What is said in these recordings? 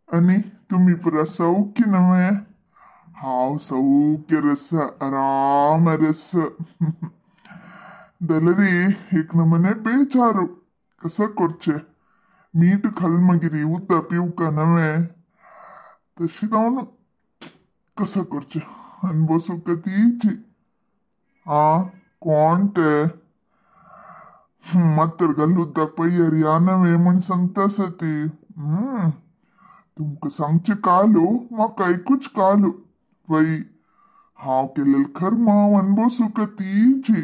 आणि तुम्ही पुरा सौख्य नव्हे? हाव सौख्य रस आराम रस दलरी एक नमने ಬೇಜಾರು ಕಸ ಕೊರ್ಚೆ ಮೀಟ್ ಖಲ್ ಮಗಿರಿ ಉದ್ದ ಪಿವ್ಕ ನವೆ ತಶಿದವನು कसा ಕೊರ್ಚೆ ಅನ್ಬೋಸು ಕತೀಚಿ ಆ कोणते मात्र गल्लुद्दाक पय्यार या नवे म्हण सांगतास ती तुमका सांगचे कालो म्हाका ऐकूच कालो वय हांव केलेल खर हांव अनभवसू कतीची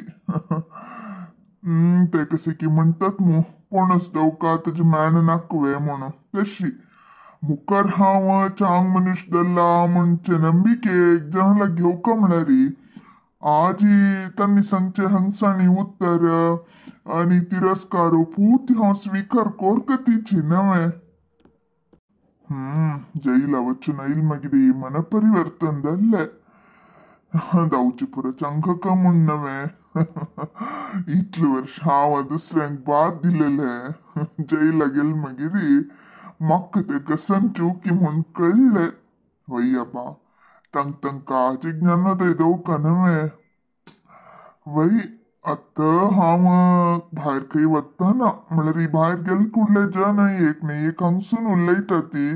ते कसे की म्हणतात मू कोणच देवका ताजे मॅन नाकवे म्हणून तशी मुखार हांव चांग मनुष्य दल्ला म्हणचे ನಂಬಿಕೆ ಜನला घेवका म्हणारी आजी त्यांनी सांगचे हंसाणी उत्तर आणि तिरस्कारो पूर्ती हांव स्वीकार कोरकतीची नवे जैला वच्चू नईल मगिरी मन परिवर्तन दल्ले दाऊची पुरा चंगक म्हण नवे इतले वर्ष हांव दुसऱ्यांक बाद दिलेले जैला गेल मगिरी म्हाका ते कसन चुकी म्हण कळले वय्याबा तंग तंग काळजी ज्ञानोदय देवका नवे वय आता हांव भायर खंय वतना म्हळ्यार भायर गेले कुडले जन एक न्ही एक हांगसून उलयता ती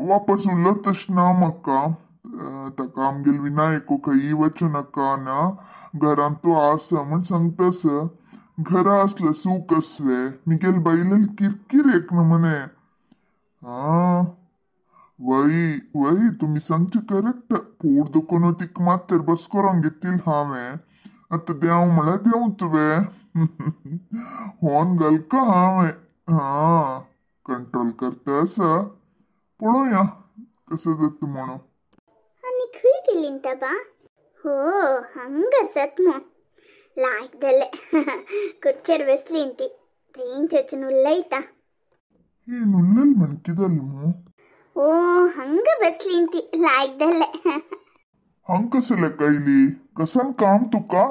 वापस उरलो तशें ना म्हाका ताका आमगेल विनायको खंय वचूं नाका ना घरांत तूं आसा म्हण सांगतास घरा असलं सूख असवे मिगेल बैलेल किरकिर एक नमने वय वय तुम्ही सांगचे करेक्ट पोट दुखून तिक मात्र बस करून घेतील हांवें आता देव म्हळ्यार देव तुवे होन घाल का हांवें कंट्रोल करता आसा पळोवया कसं जाता म्हणून आणि खंय गेली बा हो हंग आसात मो लायक दले कुर्चेर बसली ती थंयच वचून उलयता हे नुल्लेल म्हण किदल मो ओ हंग बसली ती लायक दले हंग कसले कैली कसन काम तुका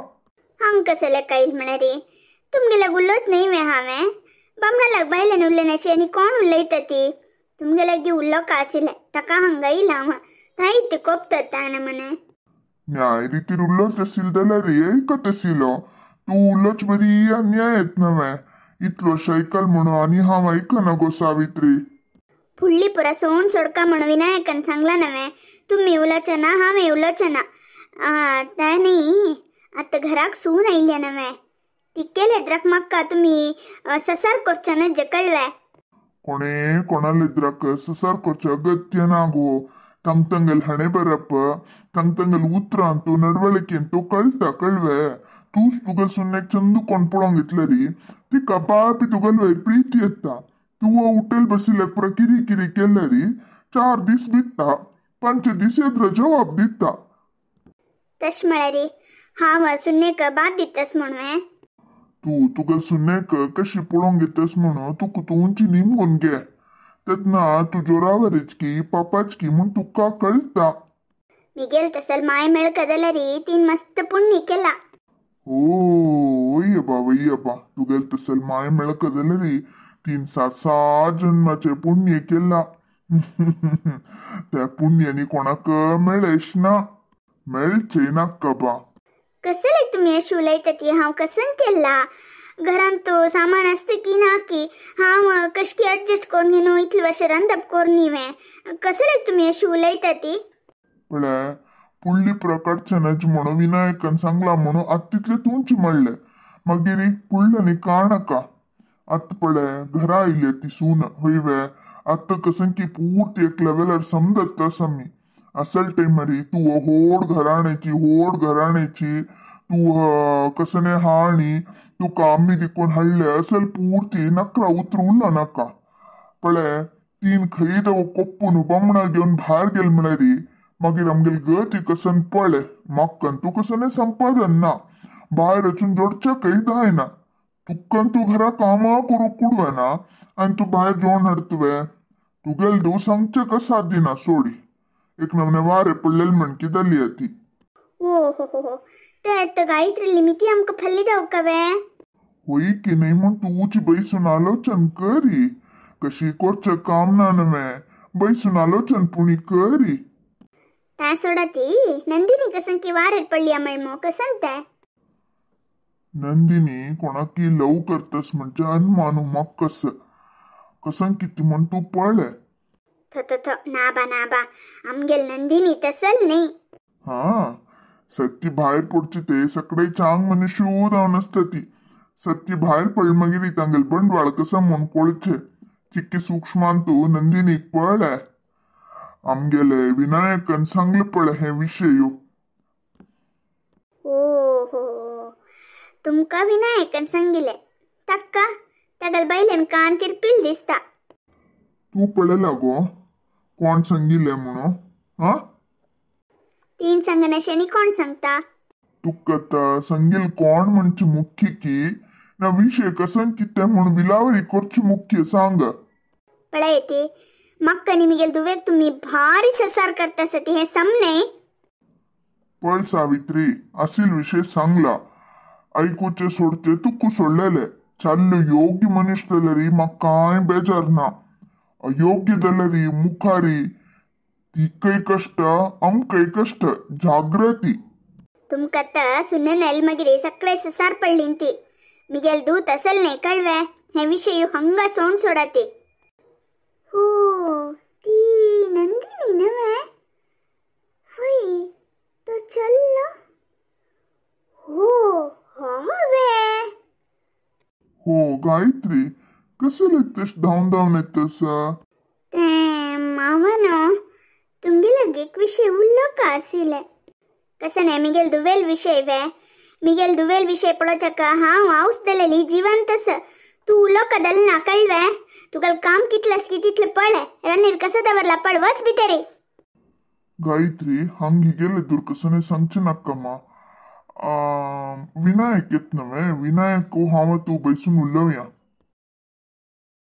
हंग कसले कैल म्हळ्यार रे तुमगेला उलत नाही वे हांवें बामणालाक बायलेन उरले नशे आनी कोण उलयता ती तुमगेला दी उरलो का आशिल्ले ताका हंगा येयला हांव थंय ती कोपतात ताणे म्हणे न्याय रितीर उलत आशिल जाल्यार एकत आशिलो तू उलोच बरी न्याय येत नवे इतलो शैकल म्हणून आनी हांव ऐकना गो सावित्री फुडली पुरा सोन सोडका म्हणून विनायकन सांगला नवे तुम्ही उलोचे ना हांवें उलोचे ना तें न्ही आता घराक सून आयल्या नवे ती केलेद्राक म्हाका तुम्ही ससार करचे ना जे कळले कोणे कोणालेद्राक ससार करचे अगत्य ना गो तंगतंगल हणे बरप तंगतंगल उतरान तू नडवळकेन तो कळटा कळवे तूच तुगेल सुन्नेक चंदू कोण पळोवंक घेतले री ती कपापी तुगेल वयर प्रीती येता तू उठेल बसिल्ल्याक पुरा किरी किरी केले री 4 दीस बित्ता 5 दीस येद्र जवाब दिता तश म्हळ्यार रे हांव सुन्नेक बाद दितास म्हणून तू तुगेल सुन्नेक कशी पळोवंक घेतास म्हणून तुका तू उंची निमगून घे तेन्ना तू जोरावरीचकी पापाचकी म्हूण तुका कळटा मिगेल तसल माय मेळका जाल्यार रे तीन मस्त पुण्य केला वय्यबा तुगेल तसल माय मेळका जाल्यार रे 3-7 जन्माचे पुण्य केला त्या पुण्यानी कोणाक मेळेश ना मेळचे नाका बा कसले तुम्ही अशी उलयता ती हांव कसन केला घरान तो सामान असते की ना की हांव कशकी ऍडजस्ट करून घेनो इतले वर्ष रांदप करनी वे कसले तुम्ही अशी उलयता ती पळय पुडली प्रकारचे नज म्हणून विनायकन सांगला म्हणून आत तितले तुमचे म्हणले मागीर पुडल्यानी काणका आत पळय घरा आयले ती सून हयवे आत्ता कसन की पूर्ती एक लेवलार समजत तसा मी असल टाइमरी तू होड घराण्याची तू कसने हाणी तू कामी दिकून हाडले असल पूर्ती नकरा उतरूला नाका पळय तीन खंय देव कोप्पून बामणा घेवन भायर गेल म्हळ्यार मागीर आमगेल गती कसन पळय म्हाकन तू कसने संपादन ना भायर वचून जोडचे खंय जायना तुक्कन तू घरा कामां करूंक कुडवेना आनी तू भायर जेवण हाडतवे तुगेल देव सांगचे कसा दिना सोडी एक नमने वारे पडलेल म्हणकी जाली ती हो ते गायत्री लिमिटी आमकां फल्ली जावं कवे होई की नाही म्हण तूची बैसून आलोचन करी कशी करचे काम ना नवे बैसून आलोचन पुणी करी त्या सोडा ती नंदिनी कसन की वारेट पडली मळमो कसन ते नंदिनी कोणाकी लव करतस म्हणजे अनुमानू मग कसन किती म्हण तू पळले नाबा आमगेल नंदिनी तसल नाही हा सत्ती बाहेर पडची ते सगळे चांग म्हणे शू जाऊन असत ती सत्ती बाहेर पडल मगिरी तांगेल बंडवाळ कसं म्हण कोळचे चिक्की सूक्ष्मान तू नंदिनी पळलाय आमगेले विनायकन सांगले पळ हे विषय ओ हो तुमका विनायकन सांगिले तक्का तगल बैलेन कान तिरपिल दिसता तू पळला गो कोण सांगिले म्हणून हा तीन संगणशनी कोण सांगता तुका संगील कोण म्हणजे मुख्य की ना विषय कसन कित्या म्हणून विलावरी करची मुख्य सांग पळा येते मक्क निमिगेल दुवेग तुम्ही भारी ससार करता सती हे समने पळ सावित्री असील विषय सांगला ऐकूचे सोडचे तुक्कू सोडलेले चाललो योग्य मनीष दलरी मग काय बेजार ना अयोग्य दलरी मुखारी ती काही कष्ट काही कष्ट जागृती तुमका तर सुन्न नेल मगिरे सगळे ससार पडली ती मिगेल दूत असल नाही कळवे हे विषय हंगा सोंड सोडाते हो ती नंदिनी नव्हे होय तो चल्ला हो हवे हो गायत्री कसं लेतेस धावून येतस ते मावनो तुमगे लगे एक विषय उल्लो का असिले कसं नाही मिगेल दुवेल विषय वे मिगेल दुवेल विषय पडोचका हांव हाऊस दलेली जिवंतस तू उलो कदल ना कळवे तुगल काम कितलंस की तितलं पळे रणनीर कसं दवरला पळवस बिटरे गायत्री हंगी गेले दुर्कसने सांगचे नक्कमा विनायक येत नव्हे विनायक हाव तू बैसून उल्लवया